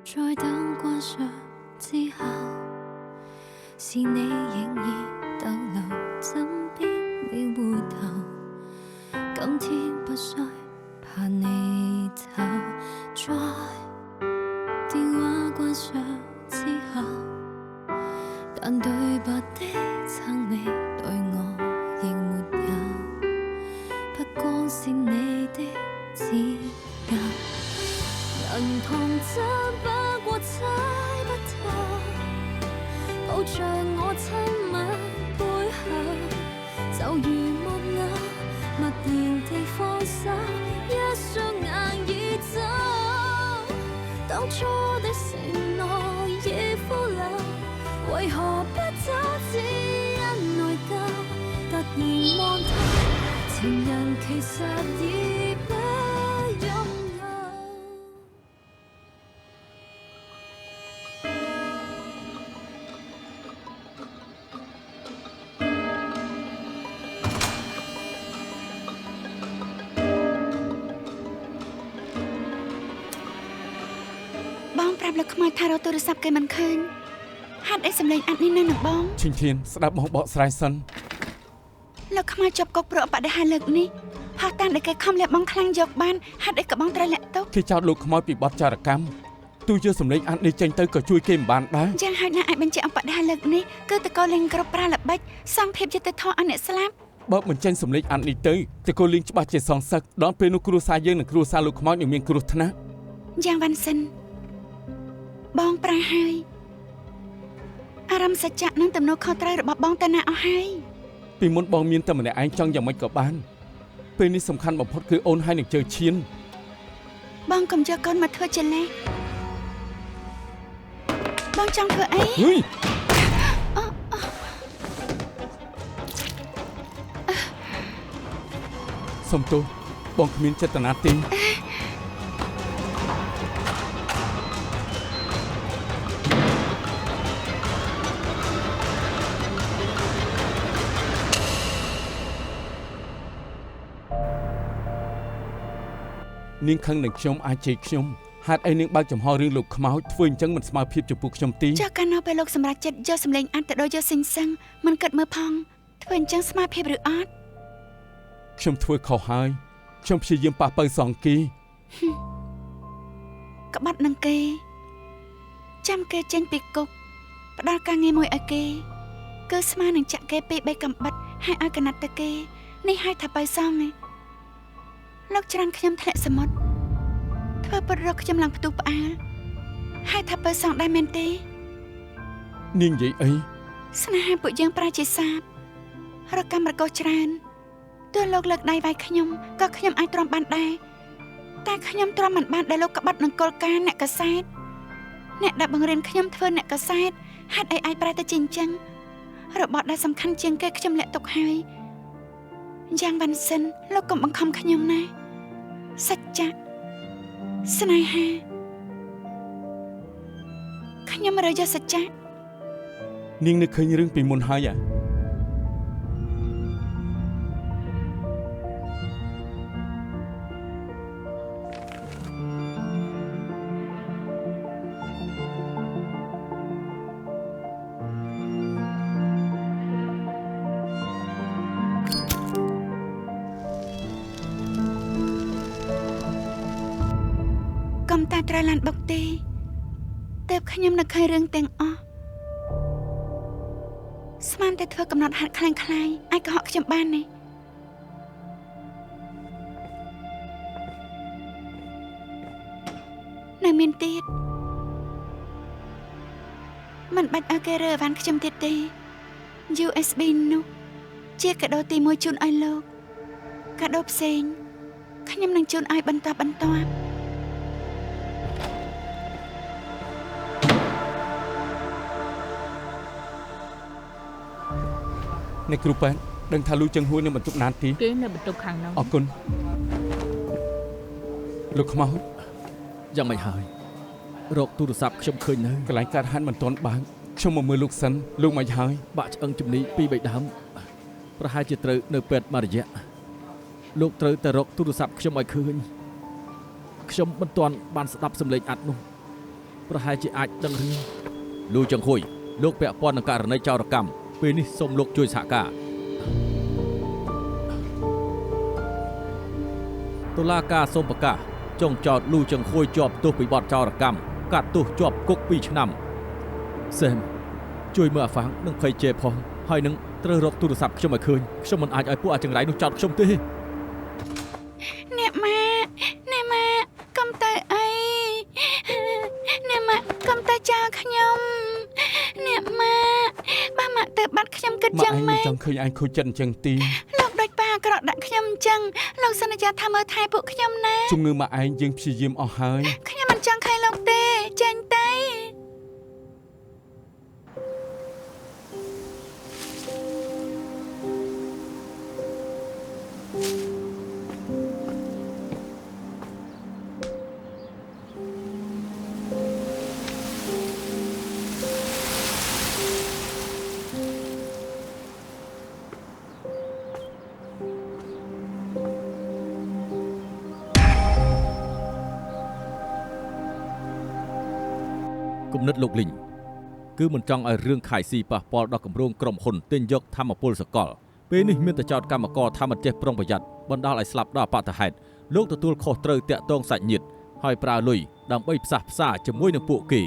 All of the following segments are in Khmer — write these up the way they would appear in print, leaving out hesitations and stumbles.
在等關上之後，是你仍然逗留枕邊沒回頭。今天不需怕你走，在電話關上之後，但對白的撐你對我仍沒有，不光是你的指甲。能童真不過猜不透，抱着我親吻背後，就如木偶默然地放手，一雙眼已走。當初的承諾已腐朽，為何不走只因內疚？突然望透，情人其實已不擁有。ប្រាប់លោកខ្មោចថារកទូរស័ព្ទគេមិនឃើញហេតុអីសម្លេងអាត់នេះនៅនឹងបងឈិញធានស្ដាប់បងបកស្រាយសិនលោកខ្មោចជាប់គុកព្រោះបដិហាលើកនេះផោះតាំងដែលគេខំលាក់បងខ្លាំងយកបានហេតុអីក៏បងត្រូវលាក់ទុកគេចោទលោកខ្មោចពីបទចោរកម្មទូយកសម្លេងអាត់នេះចេញទៅក៏ជួយគេមិនបានដែរយ៉ាងហោចណាស់អាចបញ្ជាក់អំបដិហាលើកនេះគឺតកលេងគ្រប់ប្រាល្បិចសង្ឃភាពយុត្តិធម៌អអ្នកស្លាប់បើមិនចេញសម្លេងអាត់នេះទៅតកលេងច្បាស់ជាសងសឹកដល់ពេលនោះគ្រួសារយើងនិងគ្រួសារលោកខ្មោចនឹងមានគ្រោះថ្នាក់យ៉ាងវ៉ាន់សិនបងប្រាហើយអារម្មណ៍សច្ចៈនឹងទំនួលខុសត្រូវរបស់បងទៅណាអស់ហើយពីមុនបងមានតែម្នាក់ឯងចង់យ៉ាងម៉េចក៏បានពេលនេះសំខាន់បំផុតគឺអូនហើយនឹងជើឈៀនបងកុំយកកូនមកធ្វើជាលេសបងចង់ធ្វើអីហុយសុំទោសបងគ្មានចេតនាទេនាងខឹងនឹងខ្ញុំអាចជេរខ្ញុំហេតុអីនាងបើកចំហរឿងលោកខ្មោចធ្វើអញ្ចឹងមិនស្មើភាពចំពោះខ្ញុំទេចាកាលនៅពេលលោកសម្រាប់ចិត្តយកសម្លេងអាត់ទៅដោយយកសិញសឹងមិនគិតមើលផងធ្វើអញ្ចឹងស្មើភាពឬអត់ខ្ញុំធ្វើខុសហើយខ្ញុំព្យាយាមប៉ះប៉ូវសងគីក្បត់នឹងគេចាំគេចេញពីគុកផ្ដល់ការងារមួយឲ្យគេគឺស្មើនឹងចាក់គេពី3កំបិតហើយឲ្យកណាត់ទៅគេនេះហៅថាប៉ូវសងឯងលោកច្រានខ្ញុំធ្លាក់សមុទ្រធ្វើពិតរកខ្ញុំឡើងផ្ទុះផ្អើលហើយថាបើសងដែរមែនទេនាងនិយាយអីស្នេហាពួកយើងប្រែជាសាបរកកម្មរកោច្រើនទោះលោកលើកដៃវាយខ្ញុំក៏ខ្ញុំអាចទ្រាំបានដែរតែខ្ញុំទ្រាំមិនបានដែលលោកក្បត់នឹងគោលការណ៍អ្នកកសែតអ្នកដែលបង្រៀនខ្ញុំធ្វើអ្នកកសែតហេតុអីអាចប្រែទៅជាអញ្ចឹងរបត់ដែលសំខាន់ជាងគេខ្ញុំលាក់ទុកហើយយ៉ាងវ៉ាន់សិនលោកកុំបង្ខំខ្ញុំណាសច្ចៈស្នេហាខ្ញុំរើយកសច្ចៈនាងនឹកឃើញរឿងពីមុនហើយតែត្រូវឡានបុកទេទើបខ្ញុំនឹកឃើញរឿងទាំងអស់ស្មានតែធ្វើកំណត់ហាត់ខ្លាំងខ្លាយអាចកុហកខ្ញុំបានទេនៅមានទៀតមិនបាច់ឲ្យគេរើអីវ៉ាន់ខ្ញុំទៀតទេ USB នោះជាកាដូទី1ជូនឲ្យលោកកាដូផ្សេងខ្ញុំនឹងជូនឲ្យបន្តអ្នកគ្រូប៉ែនដឹងថាលូចឹងហួយនៅបន្ទប់ណានទីគេនៅបន្ទប់ខាងនោះអរគុណលោកខ្មោចយ៉ាងម៉េចហើយរកទូរស័ព្ទខ្ញុំឃើញនៅកន្លែងកាត់ហាន់មិនទាន់បើកខ្ញុំមកមើលលោកសិនលោកមិនហើយបាក់ឆ្អឹងជំនី2 3ដើមប្រហែលជាត្រូវនៅពេទ្យមួយរយៈលោកត្រូវតែរកទូរស័ព្ទខ្ញុំឲ្យឃើញខ្ញុំមិនទាន់បានស្ដាប់សំឡេងអាត់នោះ ប្រហែលជាអាចដឹងរឿងលូចង្ហួយលោកពាក់ព័ន្ធនឹងករណីចោរកម្មពេលនេះសូមលោកជួយសហការតុលាការសូមប្រកាសចុងចោតលូចង្ហួយជាប់ទោសពីបទចោរកម្មកាត់ទោសជាប់គុក2ឆ្នាំសែមជួយមើលអាហ្វាំងនិងភ័យជេផងហើយនឹងត្រូវរកទូរស័ព្ទខ្ញុំឲ្យឃើញខ្ញុំមិនអាចឲ្យពួកអាចង្រៃនោះចោតខ្ញុំទេអ្នកម៉ាកុំទៅអីអ្នកម៉ាកុំទៅចោលខ្ញុំអ្នកម៉ាបើម៉ាទៅបាត់ខ្ញុំគិតយ៉ាងម៉េចចង់ឃើញឯងខូចចិត្តអញ្ចឹងទីលោកដូចប៉ាអាក្រក់ដាក់ខ្ញុំអញ្ចឹងលោកសន្យាថាមើលថែពួកខ្ញុំណាជំងឺម៉ាក់ឯងយើងព្យាយាមអស់ហើយខ្ញុំមិនចង់ឃើញលោកទេចេញទៅគំនិតលោកលីងគឺមិនចង់ឲ្យរឿងខៃស៊ីប៉ះពាល់ដល់គម្រោងក្រុមហ៊ុនទិញយកធម្មពលសកលពេលនេះមានតែចោតកម្មករថាមិនចេះប្រុងប្រយ័ត្នបណ្ដាលឲ្យស្លាប់ដល់អបតហេតុលោកទទួលខុសត្រូវតាក់ទងសាច់ញាតិហើយប្រើលុយដើម្បីផ្សះផ្សាជាមួយនឹងពួកគេ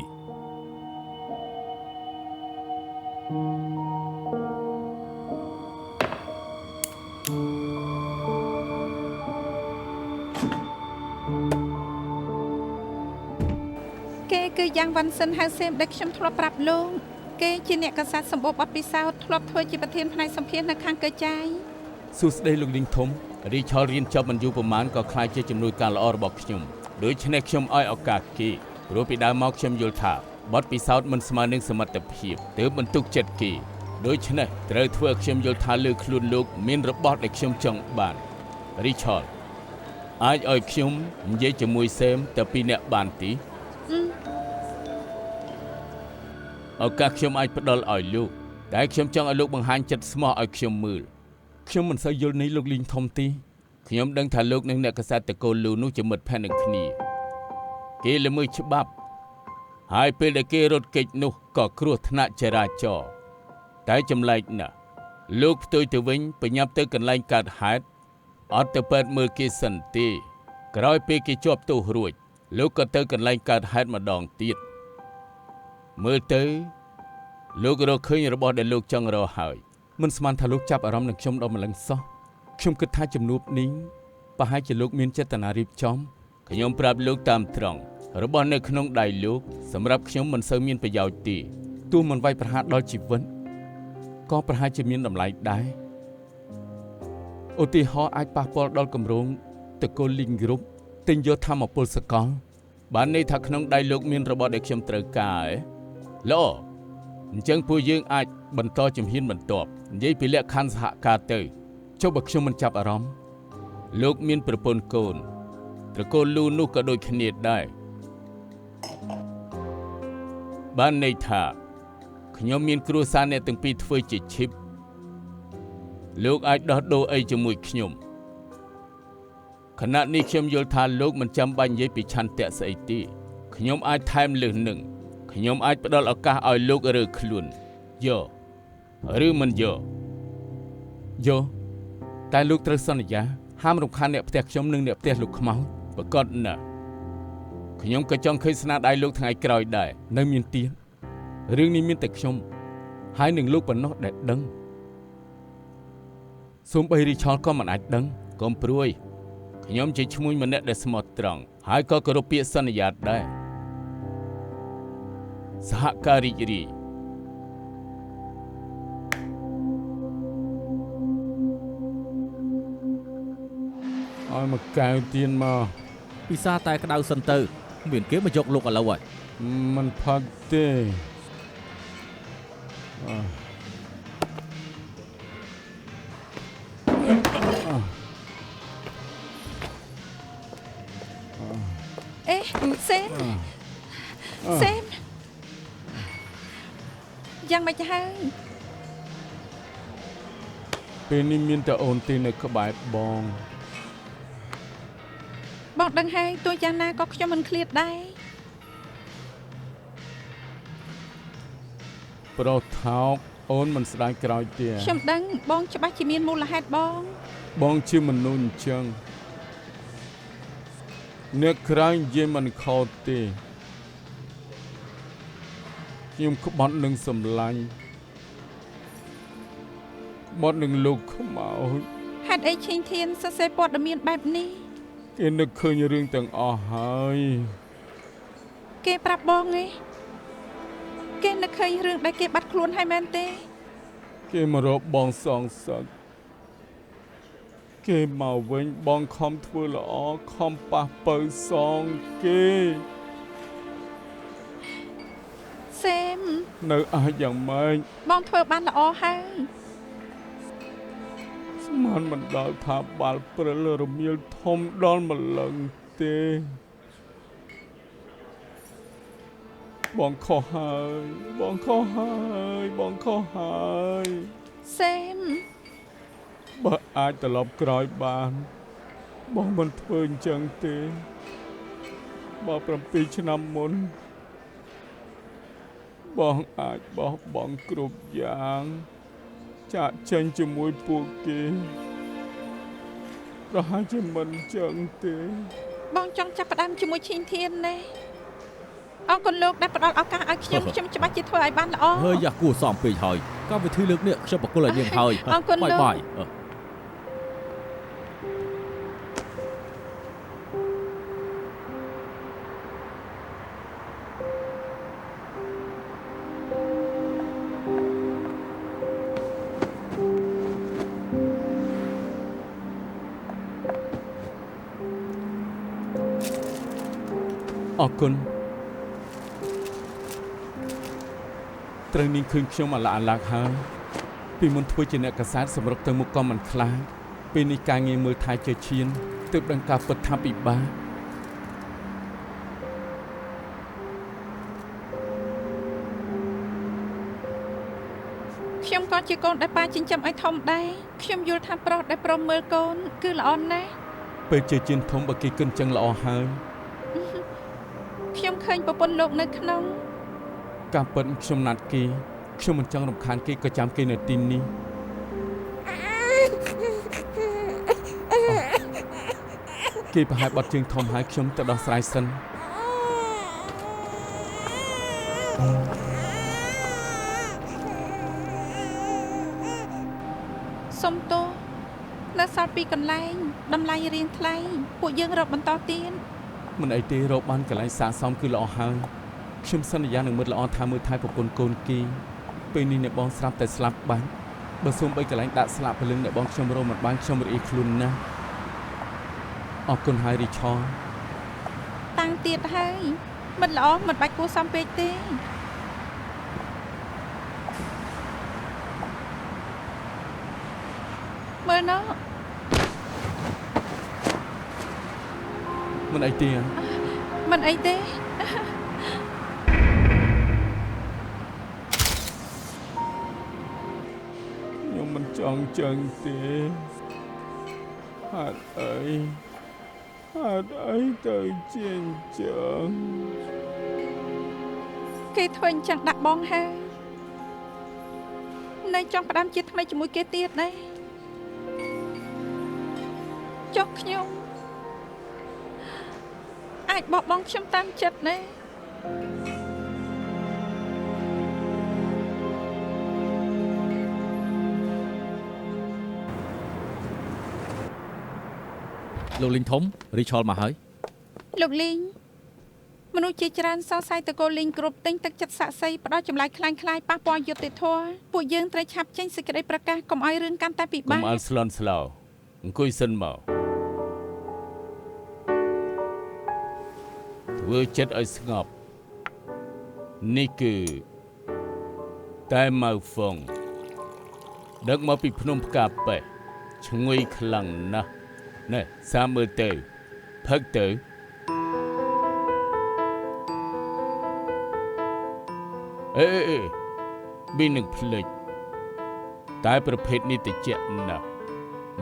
គឺយ៉ាងវ៉ាន់សិនហៅសេមដែលខ្ញុំធ្លាប់ប្រាប់លោកគេជាអ្នកកសាសម្បូរបទពិសោធន៍ធ្លាប់ធ្វើជាប្រធានផ្នែកសម្ភារនៅខាងកើចាយសួស្ដីលោកលីងធំរីឆលរៀនចប់មិនយូរប៉ុន្មានក៏ខ្លាចជាជំនួយការល្អរបស់ខ្ញុំដូច្នេះខ្ញុំឲ្យឱកាសគេព្រោះពីដើមមកខ្ញុំយល់ថាបទពិសោធន៍មិនស្មើនឹងសមត្ថភាពទើបមិនទុកចិត្តគេដូច្នេះត្រូវធ្វើឲ្យខ្ញុំយល់ថាលើខ្លួនលោកមានរបស់ដែលខ្ញុំចង់បានរីឆលអាចឲ្យខ្ញុំនិយាយជាមួយសេមតែពីរអ្នកបានទីឱកាសខ្ញុំអាចផ្ដល់ឲ្យលោកតែខ្ញុំចង់ឲ្យលោកបង្ហាញចិត្តស្មោះឲ្យខ្ញុំមើលខ្ញុំមិនសូវយល់នេះលោកលីងធំទីខ្ញុំដឹងថាលោកនិងអ្នកកសែតតកូលលូនោះជាមិត្តភក្តិនឹងគ្នាគេល្មើសច្បាប់ហើយពេលដែលគេរត់គេចនោះក៏គ្រោះថ្នាក់ចរាចរណ៍តែចម្លែកណាស់លោកផ្ទុយទៅវិញបញ្ញាប់ទៅកន្លែងកើតហេតុអត់ទៅពេទ្យមើលគេសិនទេក្រោយពេលគេជាប់ទោសរួចលោកក៏ទៅកន្លែងកើតហេតុម្ដងទៀតមើលទៅលោករកឃើញរបស់ដែលលោកចង់រកហើយមិនស្មានថាលោកចាប់អារម្មណ៍នឹងខ្ញុំដល់ម្លឹងសោះខ្ញុំគិតថាជំនួបនេះប្រហែលជាលោកមានចេតនារៀបចំខ្ញុំប្រាប់លោកតាមត្រង់របស់នៅក្នុងដៃលោកសម្រាប់ខ្ញុំមិនសូវមានប្រយោជន៍ទេទោះមិនវាយប្រហារដល់ជីវិតក៏ប្រហែលជាមានតម្លៃដែរឧទាហរណ៍អាចប៉ះពាល់ដល់គម្រោងតកូលលីងគ្រប់ទិញយកធម្មពលសកលបានន័យថាក្នុងដៃលោកមានរបស់ដែលខ្ញុំត្រូវការល្អអញ្ចឹងពួកយើងអាចបន្តជំហានបន្ទាប់និយាយពីលក្ខខណ្ឌសហការទៅចុះបើខ្ញុំមិនចាប់អារម្មណ៍លោកមានប្រពន្ធកូនត្រកូលលូនោះក៏ដូចគ្នាដែរបានន័យថាខ្ញុំមានគ្រួសារអ្នកទាំងពីរធ្វើជាឈិបលោកអាចដោះដូរអីជាមួយខ្ញុំខណៈនេះខ្ញុំយល់ថាលោកមិនចាំបាច់និយាយពីឆន្ទៈស្អីទេខ្ញុំអាចថែមលើសនឹងខ្ញុំអាចផ្ដល់ឱកាសឲ្យលោករើខ្លួនយកឬមិនយកតែលោកត្រូវសន្យាហាមរំខានអ្នកផ្ទះខ្ញុំនិងអ្នកផ្ទះលោកខ្មោចប្រកាសណាស់ខ្ញុំក៏ចង់ឃើញស្នាដៃលោកថ្ងៃក្រោយដែរនៅមានទៀតរឿងនេះមានតែខ្ញុំហើយនឹងលោកប៉ុណ្ណោះដែលដឹងសូម្បីរីឆលក៏មិនអាចដឹងកុំព្រួយខ្ញុំជាឈ្មួញម្នាក់ដែលស្មោះត្រង់ហើយក៏គោរពពាក្យសន្យាដែរសហការរីករាយឲ្យមកកៅទៀនមកពិសាតែក្តៅសិនទៅមានគេមកយកលោកឥឡូវហើយមិនផាត់ទេអេសេមយ៉ាងមិនហើយពេលនេះមានតែអូនទីនៅក្បែរបងដឹងហើយទោះយ៉ាងណាក៏ខ្ញុំមិនឃ្លាតដែរ ប្រុសថោកអូនមិនស្ដាយក្រោយទេ ខ្ញុំដឹងបងច្បាស់ជាមានមូលហេតុបង បងជាមនុស្សអញ្ចឹងអ្នកក្រៅនិយាយមិនខុសទេខ្ញុំក្បត់នឹងសម្លាញ់ក្បត់នឹងលោកខ្មោច ហេតុអីឈិញធានសរសេរព័ត៌មានបែបនេះ គេនឹកឃើញរឿងទាំងអស់ហើយ គេប្រាប់បងទេគេនឹកឃើញរឿងដែលគេបាត់ខ្លួនហើយមែនទេ គេមករកបងសងសឹកគេមកវិញបងខំធ្វើល្អខំប៉ះពៅសងគេ សេម នៅអាចយ៉ាងម៉េច បងធ្វើបានល្អហើយ ស្មានមិនដល់ថាបាល់ព្រិលរមៀលធំដល់ម្លឹងទេបងខុសហើយបងខុសហើយបងខុសហើយ សេម បើអាចត្រឡប់ក្រោយបានបងមិនធ្វើអញ្ចឹងទេបើ7ឆ្នាំមុនបងអាចបោះបង់គ្រប់យ៉ាងចាក់ចេញជាមួយពួកគេប្រហែលជាមិនអញ្ចឹងទេ បងចង់ចាប់ផ្ដើមជាមួយឈិញធានទេអរគុណលោកដែលផ្ដល់ឱកាសឲ្យខ្ញុំច្បាស់ជាធ្វើឲ្យបានល្អ ហើយយ៉ាគួរសមពេកហើយកម្មវិធីលើកនេះខ្ញុំបកគលឲ្យនាងហើយ អរគុណលោក បាយអរគុណត្រូវនាងឃើញខ្ញុំអាឡាក់ហើយពីមុនធ្វើជាអ្នកកសែតសម្រុកទៅមុខក៏មិនខ្លាចពេលនេះការងារមើលថែជាឈានទើបដឹងការពិតថាពិបាក ខ្ញុំក៏ជាកូនដែលប៉ាចិញ្ចឹមឲ្យធំដែរខ្ញុំយល់ថាប្រុសដែលព្រមមើលកូនគឺល្អណាស់ ពេលជាជៀនធំបើគេគិនចឹងល្អហើយ ខ្ញុំឃើញប្រពន្ធលោកនៅក្នុង ការពិតខ្ញុំណាត់គេខ្ញុំមិនចង់រំខានគេក៏ចាំគេនៅទីនេះគេប្រហែលបាត់ជើងធំហើយខ្ញុំទៅដោះស្រាយសិន សុំទោសនៅសល់ពីកន្លែងតម្លៃរៀងថ្លៃពួកយើងរកបន្តទៀត មិនអីទេរកបានកន្លែងសាកសមគឺល្អហើយខ្ញុំសន្យានឹងមិត្តល្អថាមើលថែប្រពន្ធកូនគេពេលនេះអ្នកបងស្រាប់តែស្លាប់បាត់បើសូម្បីកន្លែងដាក់ស្លាប់ព្រលឹងអ្នកបងខ្ញុំរកមិនបានខ្ញុំរអ៊ីខ្លួនណាស់អរគុណហើយរីឆន តាំងទៀតហើយមិត្តល្អមិនបាច់គួរសមពេកទេមើលណោះ មិនអីទេ មិនអីទេ ខ្ញុំមិនចង់ចឹងទេហេតុអីទៅជាអញ្ចឹង គេធ្វើអញ្ចឹងដាក់បងហើយនៅចង់ផ្ដាំជាថ្មីជាមួយគេទៀតដែរចុះខ្ញុំអាចបោះបង់ខ្ញុំតាមចិត្តណា លោកលីងធំរីឆលមកហើយ លោកលីងមនុស្សជាច្រើនសរស័យតកូលលីងគ្រប់ទិញទឹកចិត្តសាក់សីផ្ដល់ចម្លើយคล้ายៗប៉ះពាល់យុត្តិធម៌ពួកយើងត្រូវឆាប់ចេញសេចក្តីប្រកាសកុំឲ្យរឿងកាន់តែពិ កុ បា ំ ក អល់ស្លន់ស្លោអង្គុយសិនមកធ្វើចិត្តឲ្យស្ងប់នេះគឺតែម៉ៅហ្វុងដឹកមកពីភ្នំផ្កាប៉េះឈ្ងុយខ្លាំងណាស់ណែសាមើលទៅផឹកទៅអេប៊ីនឹងភ្លេចតែប្រភេទនេះតិចណាស់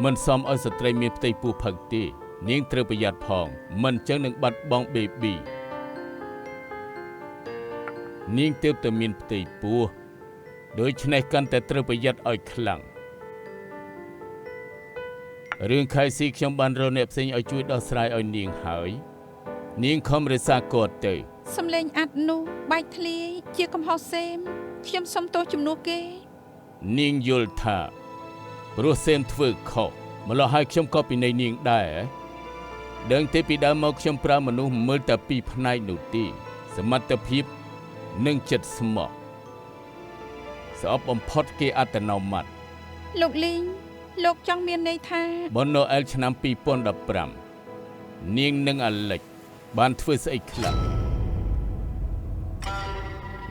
មិនសមឲ្យស្ត្រីមានផ្ទៃពោះផឹកទេនាងត្រូវប្រយ័ត្នផងមិនចឹងនឹងបាត់បង់បេប៊ីនាងទើបតែមានផ្ទៃពោះ ដូច្នេះកាន់តែត្រូវប្រយ័ត្នឲ្យខ្លាំងរឿងខៃស៊ីខ្ញុំបានរកអ្នកផ្សេងឲ្យជួយដោះស្រាយឲ្យនាងហើយនាងខំរក្សាគាត់ទៅ សំលេងអាត់នោះបែកធ្លាយជាកំហុសសេមខ្ញុំសុំទោសជំនួសគេ នាងយល់ថាព្រោះសេមធ្វើខុសម្ល៉េះឲ្យខ្ញុំក៏ពិន័យនាងដែរដឹងទេពីដើមមកខ្ញុំប្រើមនុស្សមើលតែពីរផ្នែកនោះទេសមត្ថភាពនិងចិត្តស្មោះស្អប់បំផុតគេអត្តនោម័ត លោកលីងលោកចង់មានន័យថា បនណូអែលឆ្នាំ2015នាងនិងអាលិចបានធ្វើស្អីខ្លះ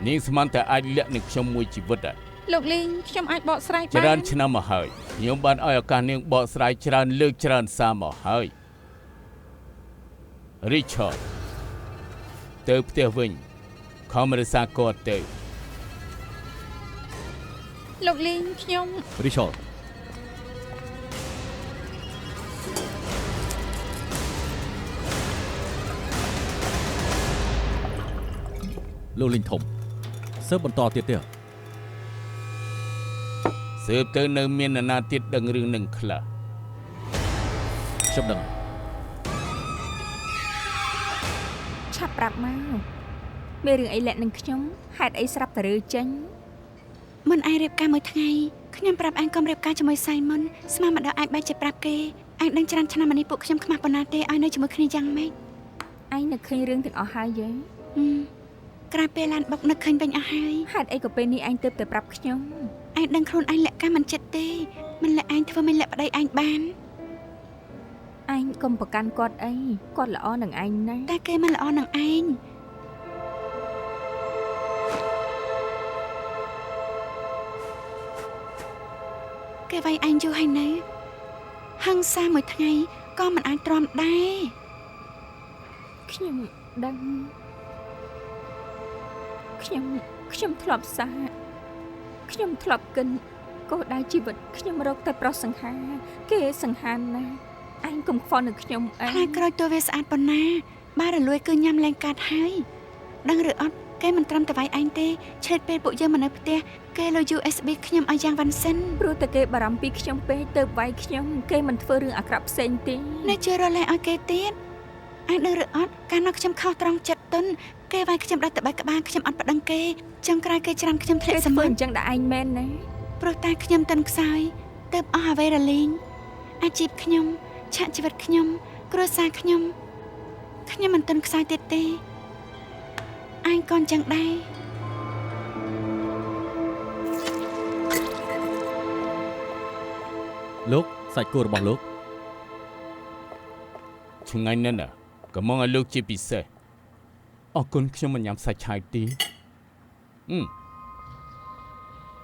នាងស្មានតែអាចលាក់នឹងខ្ញុំមួយជីវិត លោកលីងខ្ញុំអាចបកស្រាយបាន ច្រើនឆ្នាំមកហើយខ្ញុំបានឲ្យឱកាសនាងបកស្រាយច្រើនលើកច្រើនសារមកហើយ Richard ទៅផ្ទះវិញខំរក្សាគាត់ទៅ លោកលីងខ្ញុំ Richard លោកលីងធំសើបបន្តទៀតទេ ស៊ើបទៅនៅមាននរណាទៀតដឹងរឿងនឹងខ្លះ ខ្ញុំដឹង ឆាប់ប្រាប់មកមានរឿងអីលាក់នឹងខ្ញុំហេតុអីស្រាប់តែរើចេញ មិនឯងរៀបការមួយថ្ងៃខ្ញុំប្រាប់ឯងកុំរៀបការជាមួយសៃមុនស្មានម្ដងអាចបែកចិត្តប្រាប់គេឯងដឹងច្រើនឆ្នាំនេះពួកខ្ញុំខ្មាស់ប៉ុណ្ណាទេឲ្យនៅជាមួយគ្នាយ៉ាងម៉េច ឯងនឹកឃើញរឿងទាំងអស់ហើយយើង ក្រោយពេលឡានបុកនឹកឃើញវិញអស់ហើយ ហេតុអីក៏ពេលនេះឯងទើបតែប្រាប់ខ្ញុំ ឯងដឹងខ្លួនឯងលាក់ការមិនចិត្តទេមិនលាក់ឯងធ្វើមិនលាក់ប្តីឯងបាន ឯងកុំប្រកាន់គាត់អីគាត់ល្អនឹងឯងណាស់ តែគេមិនល្អនឹងឯងគេវាយឯងយូរហើយនៅហឹង្សាមួយថ្ងៃក៏មិនអាចទ្រាំដែរ ខ្ញុំដឹងខ្ញុំធ្លាប់សាខ្ញុំធ្លាប់កិនកោះដៅជីវិតខ្ញុំរកតែប្រុសសង្ហាគេសង្ហាណាស់ឯងកុំខ្វល់នឹងខ្ញុំអី ខ្លាចក្រោយតួវាស្អាតប៉ុណ្ណាបើរលួយគឺញ៉ាំលែងកាត់ហើយដឹងឬអត់គេមិនត្រឹមតែវាយឯងទេឆ្លៀតពេលពួកយើងមកនៅផ្ទះគេលុយ USB ខ្ញុំឲ្យយ៉ាងវ៉ាន់សិន ព្រោះតែគេបារម្ភពីខ្ញុំពេកទៅវាយខ្ញុំគេមិនធ្វើរឿងអាក្រក់ផ្សេងទេ នៅជឿរលែងឲ្យគេទៀតឯងដឹងឬអត់កាលនោះខ្ញុំខុសត្រង់ចិត្តទុនគេវាយខ្ញុំដល់តែបែកក្បាលខ្ញុំអត់ប្តឹងគេចាំក្រោយគេច្រានខ្ញុំធ្លាក់សមុទ្រ អញ្ចឹងដែរឯងមែនណា ព្រោះតែខ្ញុំតិនខ្សោយទៅអស់អ្វីរលីងអាជីពខ្ញុំឆាកជីវិតខ្ញុំគ្រួសារខ្ញុំមិនតិនខ្សោយទៀតទេឯងក៏អញ្ចឹងដែរ លោកសាច់គោរបស់លោក ឆ្ងាញ់ណាស់ណាកំងឲ្យលោកជាពិសេសអរគុណខ្ញុំមិនញ៉ាំសាច់ឆាយទេ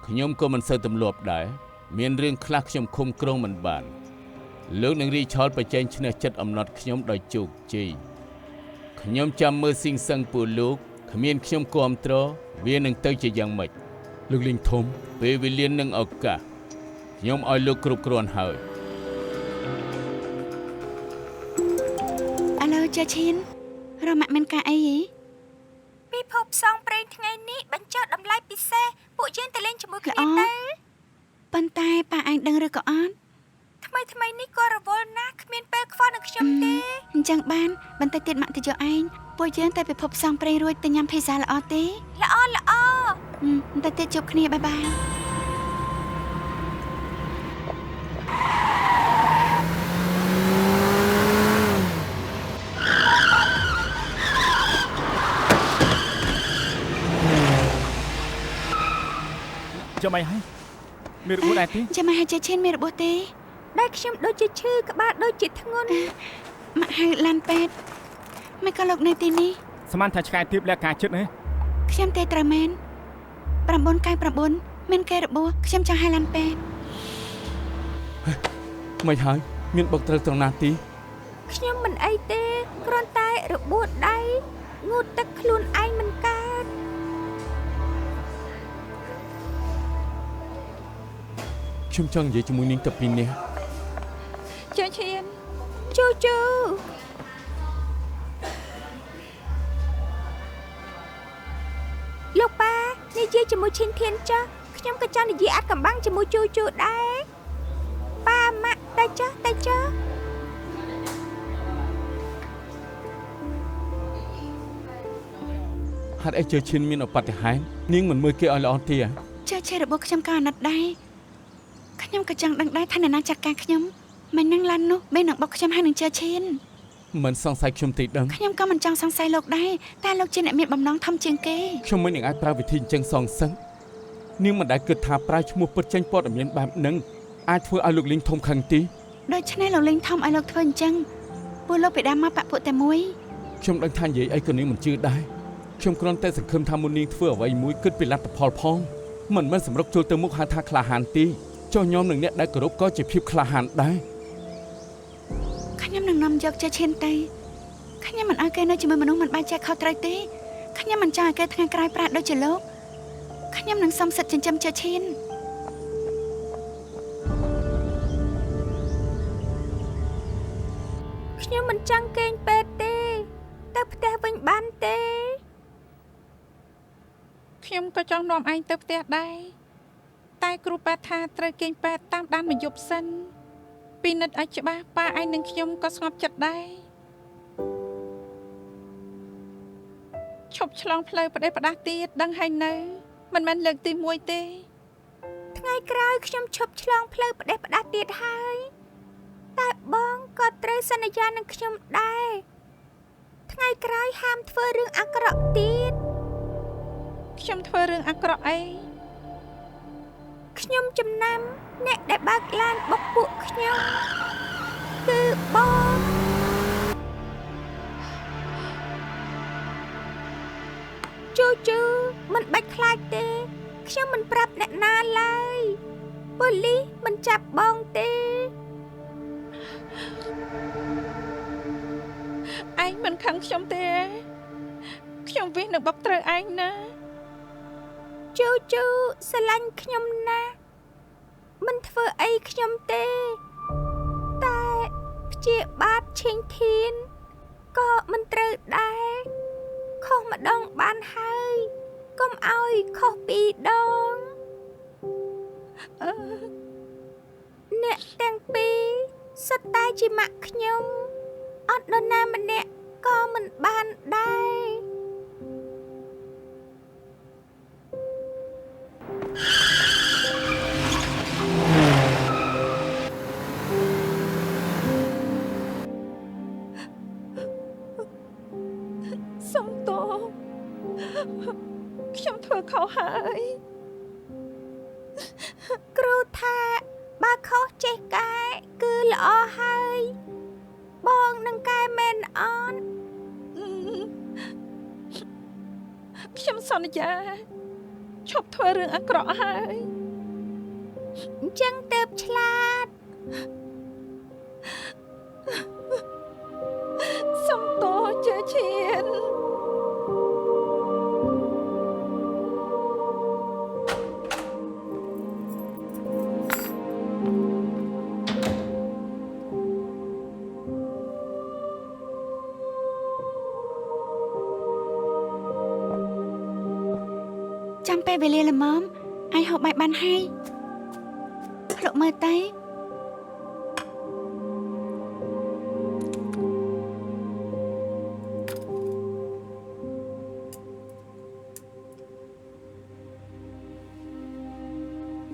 ខ្ញុំក៏មិនសូវទម្លាប់ដែរមានរឿងខ្លះខ្ញុំឃុំគ្រងមិនបានលោកនឹងរីឆលប្រជែងឈ្នះចិត្តអំណត់ខ្ញុំដោយជោគជ័យខ្ញុំចាំមើលស៊ីងសឹងពួកលោកគ្មានខ្ញុំគាំទ្រវានឹងទៅជាយ៉ាងម៉េចលោកលីងធំពេលវេលានឹងឱកាសខ្ញុំឲ្យលោកគ្រប់គ្រាន់ហើយ ឥឡូវចាឈៀនរមមានការអីហី ពិភពផ្សងព្រេងថ្ងៃនេះបញ្ចុះតម្លៃពិសេសពួកយើងទៅលេងជាមួយគ្នាទៅ ប៉ុន្តែប៉ាឯងដឹងឬក៏អត់ ថ្មីនេះក៏រវល់ណាស់គ្មានពេលខ្វល់នឹងខ្ញុំទេ អញ្ចឹងបានបន្តិចទៀតម៉ាក់ទៅយកឯងពួកយើងទៅពិភពផ្សងព្រេងរួចទៅញ៉ាំភីហ្សាល្អទេ ល្អ បន្តិចទៀតជួបគ្នាបាយបាយ ចាំអីហើយមានរបួសដែរទេ ចាំមកហើយចាឈៀនមានរបួសទេ ដែលខ្ញុំដូចជាឈឺក្បាលដូចជាធ្ងន់ ម៉ាក់ហៅឡានពេទ្យមិនក៏លោកនៅទីនេះ ស្មានថាឆ្កែទៀបលក្ខការចិត្តហ៎ ខ្ញុំទេត្រូវមែន999មានគេរបួសខ្ញុំចង់ហៅឡានពេទ្យ មិនហើយមានបុកត្រូវត្រង់ណាទី ខ្ញុំមិនអីទេគ្រាន់តែរបួសដៃងូតទឹកខ្លួនឯងមិនកើត ខ្ញុំចង់និយាយជាមួយនាងតែពីរនាក់ ចាឈៀន ជូលោកប៉ានិយាយជាមួយឈិនធានចាស់ ខ្ញុំក៏ចង់និយាយអាត់កំបាំងជាមួយជូជូដែរប៉ាម៉ាក់តែចុះហេតុអីជើឈិនមានឧបទ្ទហេតុនាងមិនមើលគេឲ្យល្អទេ ជើឈិនរបស់ខ្ញុំក៏អាណិតដែរខ្ញុំក៏ចង់ដឹងដែរថាអ្នកណាចាត់ការខ្ញុំមិននឹងឡាននោះបែរនឹងបុកខ្ញុំហើយនឹងជើឈិន មិនសង្ស័យខ្ញុំទេដឹង ខ្ញុំក៏មិនចង់សង្ស័យលោកដែរតែលោកជាអ្នកមានបំណងធំជាងគេ ខ្ញុំមិននឹងអាចប្រើវិធីអញ្ចឹងសងសឹកនាងមិនដែលគិតថាប្រើឈ្មោះពិតចេញព័ត៌មានបែបហ្នឹងអាចធ្វើឲ្យលោកលីងធំខឹងទេ ដូច្នេះលោកលេងធំឲ្យលោកធ្វើអញ្ចឹងពួកលោកបិតាមកបាក់ពួកតែមួយ ខ្ញុំដឹងថានិយាយអីក៏នាងមិនជឿដែរខ្ញុំគ្រាន់តែសង្ឃឹមថាមុននាងធ្វើអ្វីមួយគិតពីលទ្ធផលផងមិនមែនសម្រុកចូលទៅមុខហៅថាក្លាហានទេចុះញោមនឹងអ្នកដែលគោរពក៏ជាភាពក្លាហានដែរ ខ្ញុំនឹងនាំយកជើឈិនទៅខ្ញុំមិនឲ្យគេនៅជាមួយមនុស្សមិនបានចែកខុសត្រូវទេខ្ញុំមិនចង់ឲ្យគេថ្ងៃក្រោយប្រាត់ដូចជាលោកខ្ញុំនឹងសុំសិទ្ធិចិញ្ចឹមជើឈិន ខ្ញុំមិនចង់គេងពេទ្យទេទៅផ្ទះវិញបានទេ ខ្ញុំក៏ចង់នាំឯងទៅផ្ទះដែរតែគ្រូប៉ែថាត្រូវគេងពេទ្យតាមដានមួយយប់សិនពិនិត្យឲ្យច្បាស់ប៉ាឯងនិងខ្ញុំក៏ស្ងប់ចិត្តដែរឈប់ឆ្លងផ្លូវផ្ដេសផ្ដាស់ទៀតដឹងហើយនៅមិនមែនលើកទី1ទេ ថ្ងៃក្រោយខ្ញុំឈប់ឆ្លងផ្លូវផ្ដេសផ្ដាស់ទៀតហើយតែបងក៏ត្រូវសន្យានឹងខ្ញុំដែរថ្ងៃក្រោយហាមធ្វើរឿងអាក្រក់ទៀត ខ្ញុំធ្វើរឿងអាក្រក់អី ខ្ញុំចំណាំអ្នកដែលបើកឡានបុកពួកខ្ញុំគឺបងជូជូមិនបាច់ខ្លាចទេខ្ញុំមិនប្រាប់អ្នកណាឡើយប៉ូលីសមិនចាប់បងទេ ឯងមិនខឹងខ្ញុំទេខ្ញុំវិសនឹងបុកត្រូវឯងណា ជូជូស្រឡាញ់ខ្ញុំណាស់មិនធ្វើអីខ្ញុំទេតែព្យាបាទឈេងធានក៏មិនត្រូវដែរខុសម្ដងបានហើយកុំឲ្យខុសពីរដងអ្នកទាំងពីរសុទ្ធតែជាម៉ាក់ខ្ញុំអត់នរណាម្នាក់ក៏មិនបានដែរ សុំទោសខ្ញុំធ្វើខុសហើយ គ្រូថាបើខុសចេះកែគឺល្អហើយបងនឹងកែមែនអត់ ខ្ញុំសន្យាឈប់ធ្វើរឿងអាក្រក់ហើយ អញ្ចឹងទៅឆ្លាត សុំទោសជើឈៀន ចាំពេលវេលាល្មមឯងហូបបាយបានហើយភ្លុកមើលទៅ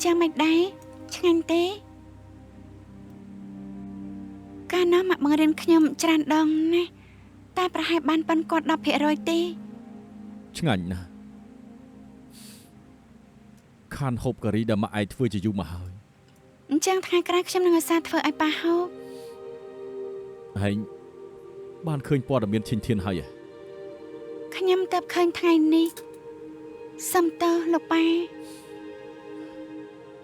ចាំមិនដែរឆ្ងាញ់ទេកាលណាមកបង្រៀនខ្ញុំច្រើនដងណាស់តែប្រហែលបានប៉ុនគាត់ 10% ទេ ឆ្ងាញ់ណាស់ខានហូបការីដែលម៉ាក់ឯងធ្វើជាយូរមកហើយ អញ្ចឹងថ្ងៃក្រោយខ្ញុំនឹងឧស្សាហ៍ធ្វើឲ្យប៉ាហូប ឯងបានឃើញព័ត៌មានឈិនធានហើយហ៎ ខ្ញុំទៅឃើញថ្ងៃនេះសុំទោសលោកប៉ា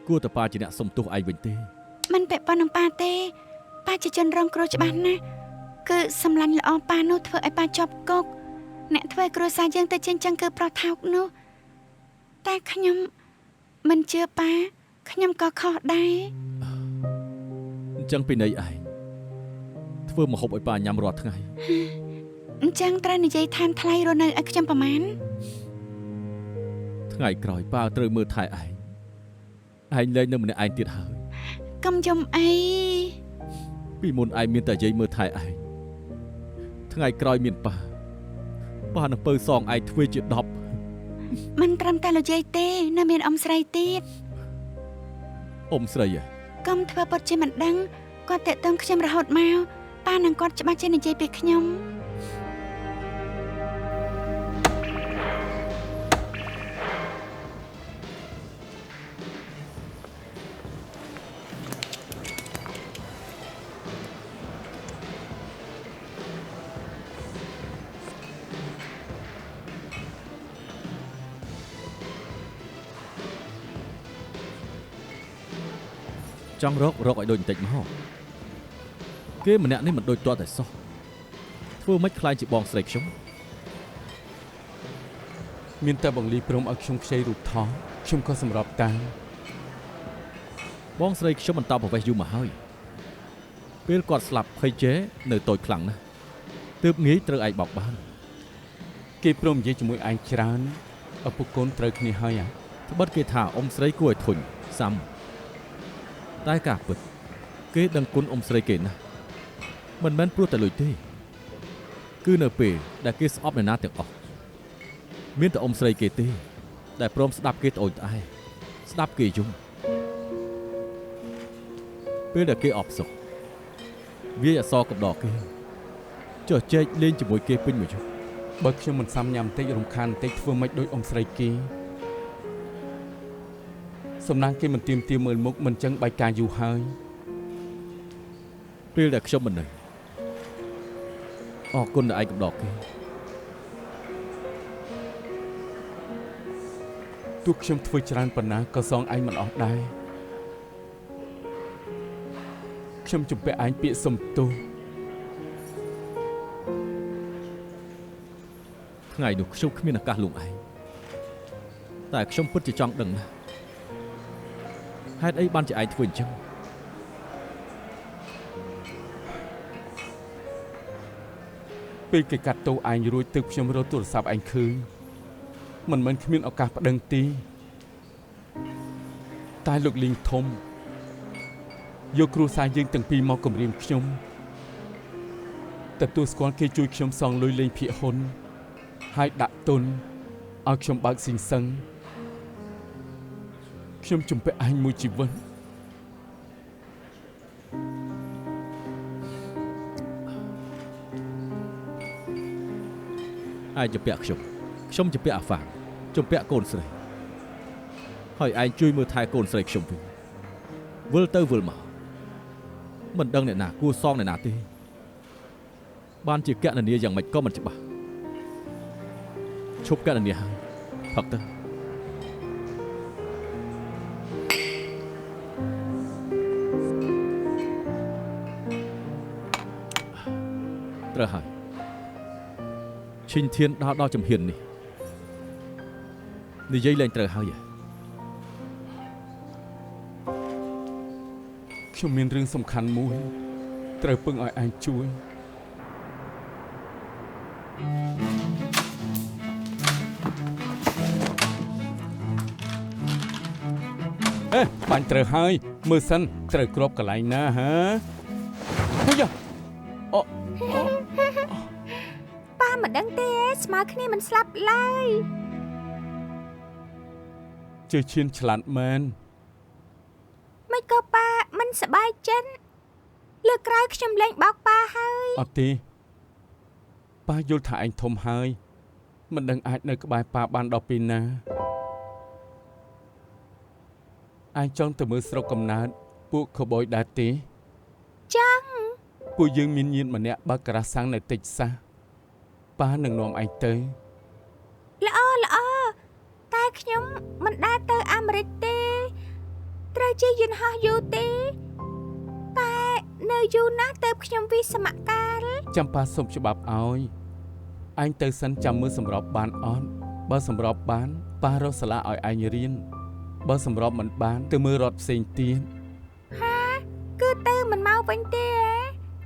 គួរតែប៉ាជាអ្នកសុំទោសឯងវិញទេ មិនពាក់ព័ន្ធនឹងប៉ាទេប៉ាជាជនរងគ្រោះច្បាស់ណាស់គឺសម្លាញ់ល្អប៉ានោះធ្វើឲ្យប៉ាជាប់គុកអ្នកធ្វើគ្រួសារយើងទៅជាអញ្ចឹងគឺប្រុសថោកនោះតែខ្ញុំមិនជឿប៉ាខ្ញុំក៏ខុសដែរ អញ្ចឹងពីន័យឯងធ្វើមកហូបឲ្យប៉ាញ៉ាំរាល់ថ្ងៃ អញ្ចឹងត្រូវនិយាយថែមថ្លៃរស់នៅឲ្យខ្ញុំប្រមាណ ថ្ងៃក្រោយប៉ាត្រូវមើលថែឯង ឯងលែងនៅម្នាក់ឯងទៀតហើយក ុំយំអី ពីមុនឯងមានតែយាយមើលថែឯងថ្ងៃក្រោយមានប៉ានឹងពៅសងឯងធ្វើជា10 មិនត្រឹមតែលោកយាយទេនៅមានអ៊ំស្រីទៀត អ៊ំស្រី កុំធ្វើពុតជាមិនដឹងគាត់តាក់ទងខ្ញុំរហូតមកប៉ានឹងគាត់ច្បាស់ចេះនិយាយពីខ្ញុំ ចង់រកឲ្យដូចបន្តិចមកគេម្នាក់នេះមិនដូចទាត់តែសោះធ្វើមិនខ្លាចជាបងស្រីខ្ញុំ មានតែបង្លីព្រមឲ្យខ្ញុំខ្ចីរូបថតខ្ញុំក៏សម្របតាម បងស្រីខ្ញុំបន្តប្រវេសយូរមកហើយពេលគាត់ស្លាប់ភ័យចេនៅតូចខ្លាំងណាស់ទើបងាយត្រូវឯងបោកបាន គេព្រមនិយាយជាមួយឯងច្រើនឪពុកកូនត្រូវគ្នាហើយ ត្បិតគេថាអ៊ំស្រីគួរឲ្យធុញសាំតែការពិតគេដឹងគុណអ៊ំស្រីគេណាស់មិនមែនព្រោះតែលុយទេគឺនៅពេលដែលគេស្អប់អ្នកណាទាំងអស់មានតែអ៊ំស្រីគេទេដែលព្រមស្ដាប់គេត្អូញត្អែស្ដាប់គេយំពេលដែលគេអបសុខវាអសរកំដរគេចុះចែកលេងជាមួយគេពេញមួយយប់ បើខ្ញុំមិនសាំញ៉ាំបន្តិចរំខានបន្តិចធ្វើមិនដូចអ៊ំស្រីគេសំណាងគេមិនទៀមមើលមុខមិនចឹងបាយការយូរហើយ ពេលដែលខ្ញុំមិននៅអរគុណដែលឯងកំដរគេ ទោះខ្ញុំធ្វើច្រើនប៉ុណ្ណាក៏សងឯងមិនអស់ដែរខ្ញុំជំពាក់ឯងពាក្យសុំទោស ថ្ងៃនោះខ្ញុំគ្មានឱកាសលួងឯងតែខ្ញុំពិតជាចង់ដឹងណាស់ហេតុអីបានជាឯងធ្វើអញ្ចឹង ពេលគេកាត់ទោសឯងរួចទើបខ្ញុំរកទូរស័ព្ទឯងឃើញមិនមែនគ្មានឱកាសប្តឹងទេតែលោកលីងធំយកគ្រួសារយើងទាំងពីរមកគំរាមខ្ញុំទទួលស្គាល់គេជួយខ្ញុំសងលុយលេងភាគហ៊ុនហើយដាក់ទុនឲ្យខ្ញុំបើកស៊ីងសឹងខ្ញុំជំពាក់ឯងមួយជីវិត ឯងជំពាក់ខ្ញុំជំពាក់អាហ្វាងជំពាក់កូនស្រីហើយឯងជួយមើលថែកូនស្រីខ្ញុំវិញវិលទៅវិលមកមិនដឹងអ្នកណាគួរសងអ្នកណាទេបានជាកណនីយ៉ាងម៉េចក៏មិនច្បាស់ឈប់កណនីហើយផឹកទៅត្រូវហើយឈិញធានដល់ជំហាននេះនិយាយលែងត្រូវហើយ ខ្ញុំមានរឿងសំខាន់មួយត្រូវពឹងឲ្យឯងជួយបាញ់ត្រូវហើយមើលសិនត្រូវគ្របកន្លែងណាហ៎ហីយ៉ាអូ ប៉ាមិនដឹងទេស្មើគ្នាមិនស្លាប់ឡើយ ជឿឈានឆ្លាតមែន មិនក៏ប៉ាមិនសប្បាយចិត្តលើកក្រោយខ្ញុំលែងបោកប៉ាហើយ អត់ទេប៉ាយល់ថាឯងធំហើយមិនដឹងអាចនៅក្បែរប៉ាបានដល់ពេលណាឯងចង់ទៅមើលស្រុកកំណើតពួកខូប៊យដែរទេ ចង់ ពួកយើងមានញាតិម្នាក់បើកការ៉ាសាំងនៅតិចសាសប៉ានឹងនាំឯងទៅ ល្អតែខ្ញុំមិនដែលទៅអាមេរិកទេត្រូវជិះយន្តហោះយូរទេតែនៅយូរណាស់ទៅខ្ញុំវិសមកាល ចាំប៉ាសុំច្បាប់ឲ្យឯងទៅសិនចាំមើលសម្របបានអត់បើសម្របបានប៉ារកសាលាឲ្យឯងរៀនបើសម្របមិនបានទៅមើលរដ្ឋផ្សេងទៀត ហាគឺទៅមិនមកវិញទេ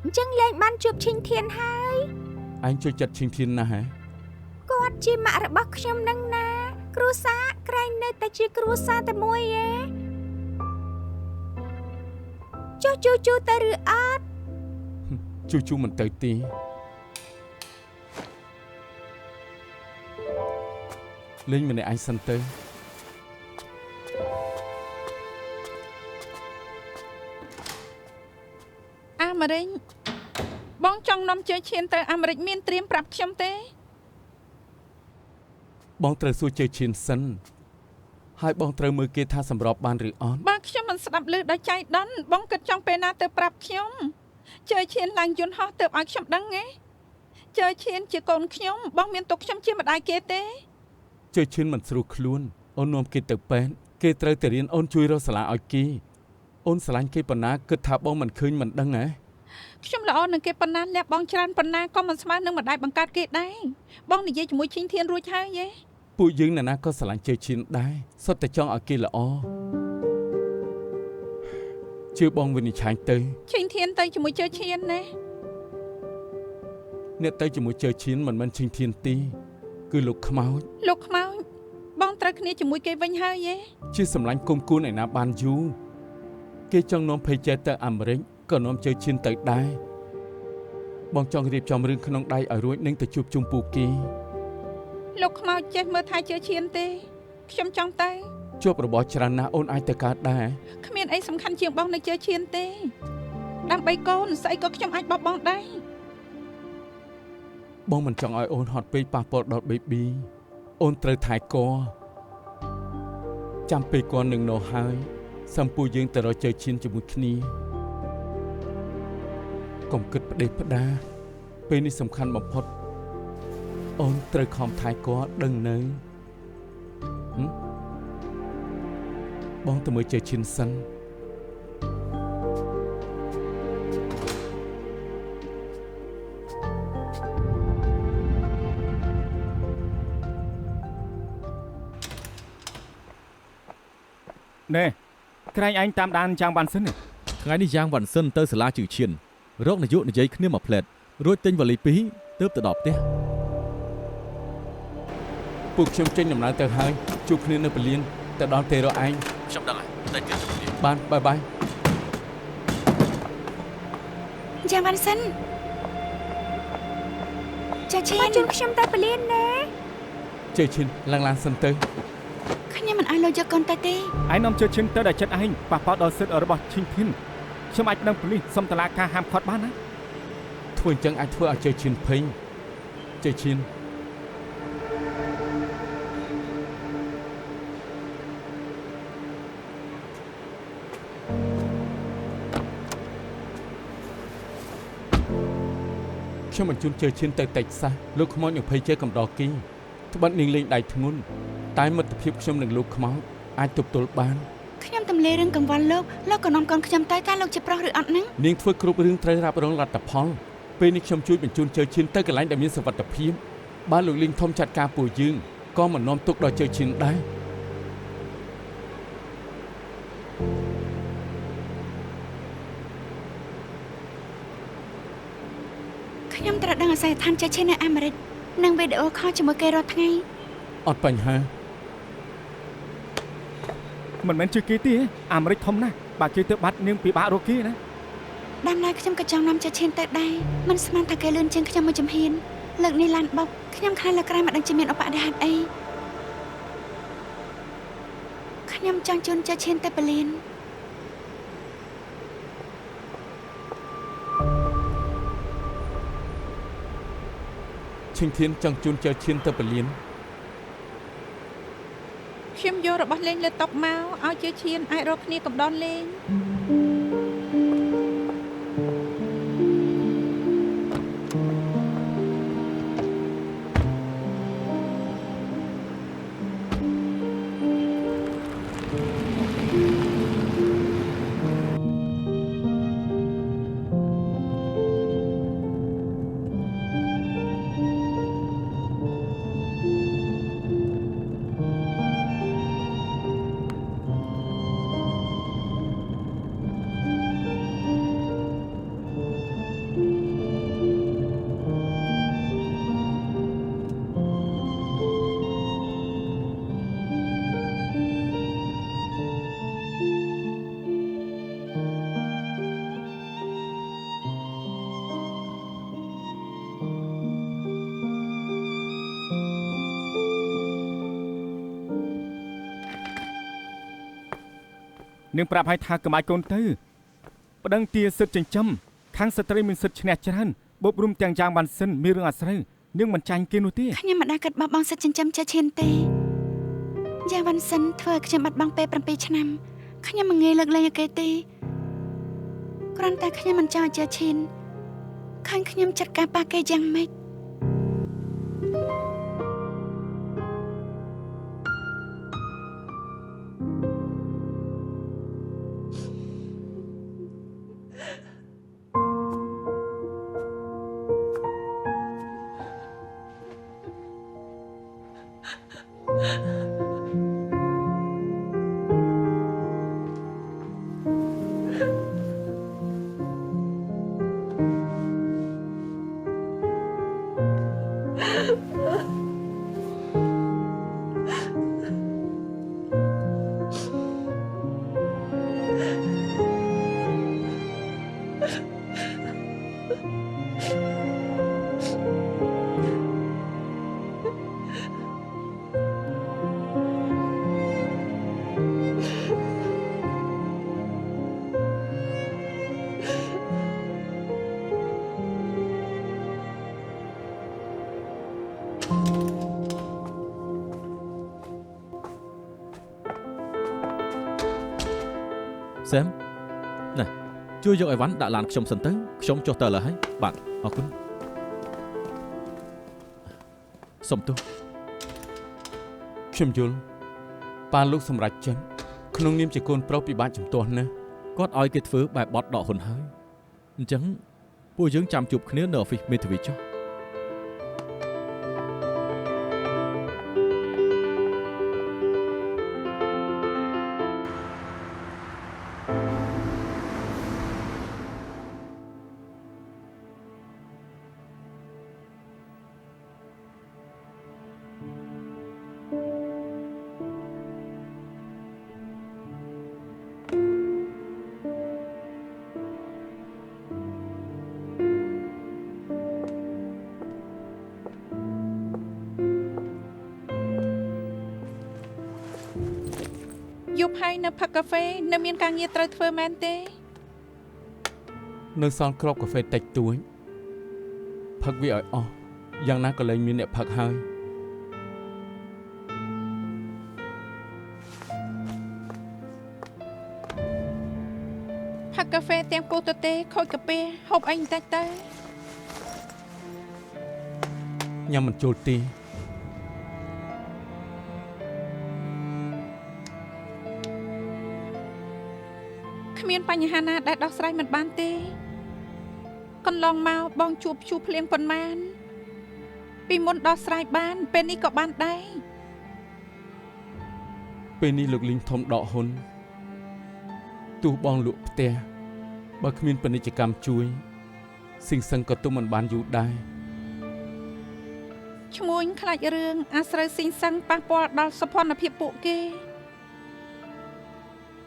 អញ្ចឹងលែងបានជួបឈិញធានហើយ ឯងជួយចិត្តឈិញធានណាស់ហ៎ គាត់ជាម៉ាក់របស់ខ្ញុំនឹងណាគ្រួសារក្រែងនៅតែជាគ្រួសារតែមួយឯង ចុះជូទៅឬអត់ ជូមិនទៅទេលេងម្នាក់ឯងសិនទៅ អាមេរិកបងចង់នាំជើឈានទៅអាមេរិកមានត្រៀមប្រាប់ខ្ញុំទេ បងត្រូវសួរជើឈានសិនហើយបងត្រូវមើលគេថាសម្របបានឬអត់ បើខ្ញុំមិនស្ដាប់ឮដល់ចៃដន្យបងគិតចង់ពេលណាទៅប្រាប់ខ្ញុំជើឈានឡើងយន្តហោះទៅឲ្យខ្ញុំដឹងទេជើឈានជាកូនខ្ញុំបងមានទុកខ្ញុំជាម្ដាយគេទេ ជើឈានមិនស្រួលខ្លួនអូននាំគេទៅពេទ្យគេត្រូវទៅរៀនអូនជួយរកសាលាឲ្យគេអូនស្រឡាញ់គេប៉ុណ្ណាគិតថាបងមិនឃើញមិនដឹងហ៎ ខ្ញុំល្អនឹងគេប៉ុណ្ណាលះបងច្រើនប៉ុណ្ណាក៏មិនស្មើនឹងម្ដាយបង្កើតគេដែរបងនិយាយជាមួយឈីងធានរួចហើយយេ ពួកយើងណាក៏ស្រឡាញ់ជើឈានដែរសុទ្ធតែចង់ឲ្យគេល្អជឿបងវិនិច្ឆ័យទៅ ឈីងធានទៅជាមួយជើឈានណា អ្នកទៅជាមួយជើឈានមិនមែនឈីងធានទេគឺលោកខ្មោច លោកខ្មោចបងត្រូវគ្នាជាមួយគេវិញហើយយេ ជាសម្លាញ់គុំគួនឯណាបានយូរគេចង់នាំភ័យចេះទៅអាមេរិកក៏នាំជើឈានទៅដែរបងចង់រៀបចំរឿងក្នុងដៃឲ្យរួចនឹងទៅជួបជុំពូគេ លោកខ្មោចចេះមើលថែជើឈានទេខ្ញុំចង់ទៅ ជួបរបស់ច្រើនណាស់អូនអាចទៅកើតដែរ គ្មានអីសំខាន់ជាងបងនៅជើឈានទេដើម្បីកូនស្អីក៏ខ្ញុំអាចបោះបង់ដែរ បងមិនចង់ឲ្យអូនហត់ពេកប៉ះពាល់ដល់ baby អូនត្រូវថែកចាំពេលគាត់នឹងនៅហើយសំពូយើងទៅរកជើឈានជាមួយគ្នាកុំគិតផ្ដេសផ្ដាពេលនេះសំខាន់បំផុតអូនត្រូវខំថែគាត់ដឹងនៅបងទៅមើលជើឈានសិន ណែក្រែងឯងតាមដានចាំងបានសិន ថ្ងៃនេះយ៉ាងវ៉ាន់សិនទៅសាលាជឿឈានរកនាយកនិយាយគ្នាមួយផ្លែតរួចទិញវ៉ាលី2ទើបទៅដល់ផ្ទះ ពួកខ្ញុំចេញដំណើរទៅហើយជួបគ្នានៅពលានទៅដល់ទេរកឯង ខ្ញុំដឹងហើយតែទៀតទៅទៀត បានបាយ យ៉ាងវ៉ាន់សិនជើឈា មក ន ជូនខ្ញុំទៅពលានណា ជើឈានឡើងសិនទៅ ខ្ញុំមិនអាចលោកយកកូនទៅទេ ឯងនាំជើឈានទៅដល់ចិត្តឯងប៉ះពាល់ដល់សិទ្ធិរបស់ឈីងធីនខ្ញុំអាចប្តឹងប៉ូលីសសុំតុលាការហាមឃាត់បានណា ធ្វើអញ្ចឹងអាចធ្វើឲ្យជើឈានភ័យជើឈានខ្ញុំបញ្ជូនជើឈានទៅតិចសាសលោកខ្មោចនឹងភ័យជើកំដរគីត្បិតនាងលេងដៃធ្ងន់តែមិត្តភាពខ្ញុំនិងលោកខ្មោចអាចទប់ទល់បាន ខ្ញុំទម្លារឿងកង្វល់លោកក៏នាំកូនខ្ញុំទៅតើលោកជាប្រុសឬអត់ហ្នឹង នាងធ្វើគ្រប់រឿងត្រូវរ៉ាប់រងលទ្ធផលពេលនេះខ្ញុំជួយបញ្ជូនជើឈានទៅកន្លែងដែលមានសុវត្ថិភាពបើលោកលីងធំចាត់ការពួកយើងក៏មិននាំទុកដល់ជើឈានដែរ ខ្ញុំត្រូវដឹងអាស័យដ្ឋានជើឈាននៅអាមេរិកនិងវីដេអូខលជាមួយគេរាល់ថ្ងៃ អត់បញ្ហា មិនមែនជឿគេទេអាមេរិកធំណាស់បើគេទៅបាត់នាងពិបាករកគេណា តាមណាខ្ញុំក៏ចង់នាំជើឈានទៅដែរមិនស្មានថាគេលឿនជាងខ្ញុំមួយជំហានលើកនេះឡានបុកខ្ញុំខ្លាចលើក្រែមិនដឹងជាមានឧបទ្ទហេតុអីខ្ញុំចង់ជូនជើឈានទៅពលាន ឈិងធានចង់ជូនជើឈានទៅពលាន ខ្ញុំយករបស់លេងលើតុមកឲ្យជើឈានអាចរកគ្នាកំដរលេង នាងប្រាប់ឲ្យថាកុំឲ្យកូនទៅប្តឹងទាសិទ្ធចិញ្ចឹមខាងស្ត្រីមានសិទ្ធឈ្នះច្រើនបបរួមទាំងយ៉ាងបានសិនមានរឿងអាស្រូវនាងមិនចាញ់គេនោះទេ ខ្ញុំមិនដែលគិតបោះបង់សិទ្ធិចិញ្ចឹមជាឈានទេយ៉ាងវ៉ាន់សិនធ្វើឲ្យខ្ញុំបាត់បង់ពេល7ឆ្នាំខ្ញុំមិនងាយលើកលែងឲ្យគេទេគ្រាន់តែខ្ញុំមិនចង់ឲ្យជាឈានឃើញខ្ញុំចាត់ការប៉ះគេយ៉ាងម៉េចសែមណែជួយយកអីវ៉ាន់ដាក់ឡានខ្ញុំសិនទៅខ្ញុំចុះទៅឥឡូវហើយបាទអរគុណសុំទោស ខ្ញុំយល់ប៉ាលោកសម្រេចចិត្តក្នុងនាមជាកូនប្រុសពិបាកជំទាស់ណាស់ គាត់ឲ្យគេធ្វើបែបបត់ដកហ៊ុនហើយអញ្ចឹងពួកយើងចាំជួបគ្នានៅ office មេធាវីចុះ យប់ហើយនៅផឹកកាហ្វេនៅមានការងារត្រូវធ្វើមែនទេ នៅសល់គ្រាប់កាហ្វេតិចតួចផឹកវាឲ្យអស់យ៉ាងណាក៏លែងមានអ្នកផឹកហើយ ផឹកកាហ្វេទាំងពោះទៅទេខូចកាពះហូបអីបន្តិចទៅ ញ៉ាំមិនចូលទេ គ្មានបញ្ហាណាដែលដោះស្រាយមិនបានទេកន្លងមកបងជួបព្យុះភ្លៀងប៉ុន្មានពីមុនដោះស្រាយបានពេលនេះក៏បានដែរ ពេលនេះលោកលីងធំដកហ៊ុនទោះបងលក់ផ្ទះបើគ្មានពាណិជ្ជកម្មជួយសិងសឹងក៏ទុំមិនបានយូរដែរ ឈ្មួញខ្លាចរឿងអាស្រូវស៊ីងសឹងប៉ះពាល់ដល់សុខភាពពួកគេ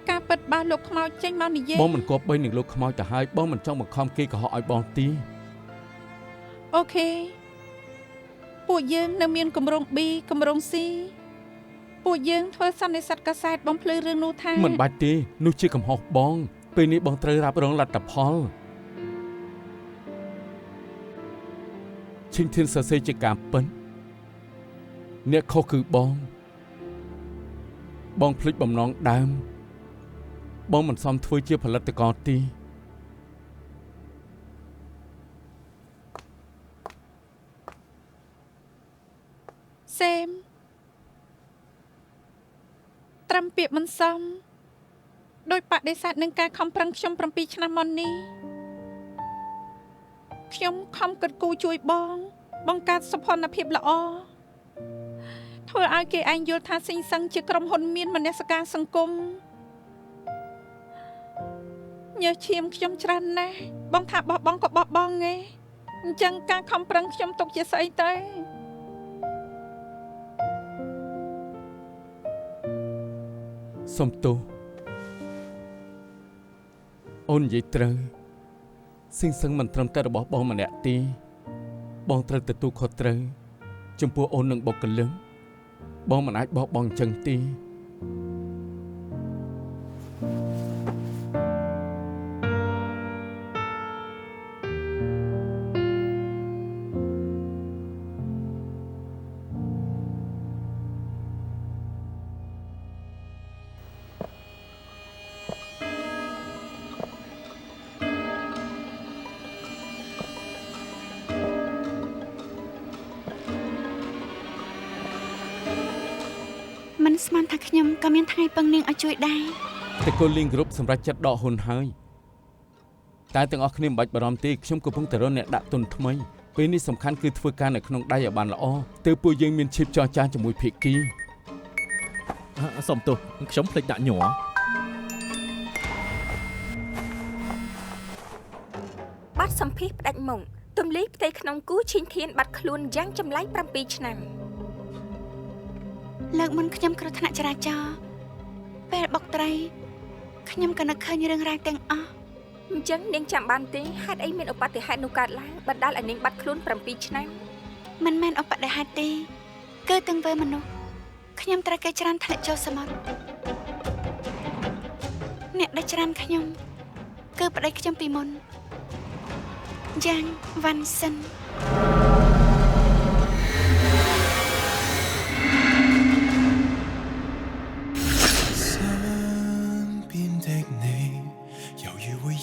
ការពិតបើលោកខ្មោចចេញមកនិយាយ បងមិនគប្បីនឹងលោកខ្មោចទៅហើយបងមិនចង់បង្ខំគេកុហកឲ្យបងទី អូខេពួកយើងនៅមានគម្រោង B គម្រោង C ពួកយើងធ្វើសន្និសីទកាសែតបំភ្លឺរឿងនោះថា មិនបាច់ទេនោះជាកំហុសបងពេលនេះបងត្រូវរ៉ាប់រងលទ្ធផលឈិញធានសរសេរជាការពិតអ្នកខុសគឺបងភ្លេចបំណងដើមបងមិនសមធ្វើជាផលិតករទីសេមត្រឹមពាក្យមិនសមដោយបដិសេធនឹងការខំប្រឹងខ្ញុំ7ឆ្នាំមុននេះខ្ញុំខំគិតគូរជួយបងបង្កើតសុខភាពល្អធ្វើឲ្យគេឯងយល់ថាស៊ីងសឹងជាក្រុមហ៊ុនមានមនសិការសង្គមញើសឈាមខ្ញុំច្រើនណាស់បងថាបោះបង់ក៏បោះបង់ឯងអញ្ចឹងការខំប្រឹងខ្ញុំទុកជាស្អីទៅ សុំទោសអូននិយាយត្រូវស៊ីងសឹងមិនត្រឹមតែរបស់បងម្នាក់ទេបងត្រូវទទួលខុសត្រូវចំពោះអូននឹងបុគ្គលិកបងមិនអាចបោះបង់អញ្ចឹងទេ មិនស្មានថាខ្ញុំក៏មានថ្ងៃពឹងនាងឲ្យជួយដែរ តកូលលីងគ្រប់សម្រាប់ចាត់ដកហ៊ុនហើយតែទាំងអស់គ្នាមិនបាច់បារម្ភទេខ្ញុំកំពុងតែរកអ្នកដាក់ទុនថ្មីពេលនេះសំខាន់គឺធ្វើការនៅក្នុងដៃឲ្យបានល្អទើបពួកយើងមានឈីបចរចាជាមួយភាគី សុំទោសខ្ញុំភ្លេចដាក់ញ័រ បាត់សម្ភាសផ្ដាច់មុខទម្លាយផ្ទៃក្នុងគូឈីងធានបាត់ខ្លួនយ៉ាងចម្លែក7ឆ្នាំ លើកមុនខ្ញុំគ្រោះថ្នាក់ចរាចរណ៍ពេលបុកត្រីខ្ញុំក៏នឹកឃើញរឿងរ៉ាវទាំងអស់ អញ្ចឹងនាងចាំបានទេហេតុអីមានឧបទ្ទហេតុនោះកើតឡើងបណ្ដាលឲ្យនាងបាត់ខ្លួន7ឆ្នាំ មិនមែនឧបទ្ទហេតុទេគឺទាំងវើមនុស្សខ្ញុំត្រូវគេច្រានធ្លាក់ចូលសមុទ្រអ្នកដែលច្រានខ្ញុំគឺប្តីខ្ញុំពីមុនយ៉ាងវ៉ាន់សិន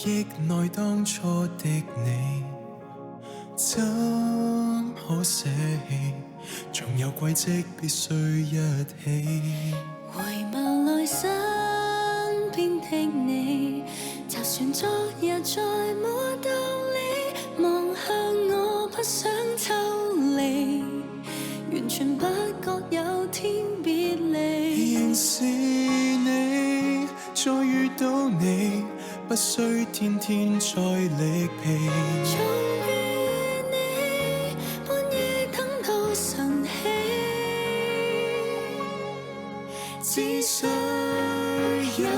憶內當初的你，怎可捨棄？總有軌跡必須一起。回眸來身邊的你，就算昨日再沒道理，望向我不想抽離，完全不覺有天別離。仍是你，再遇到你。不需天天再力疲，終於你半夜等到晨曦，只需有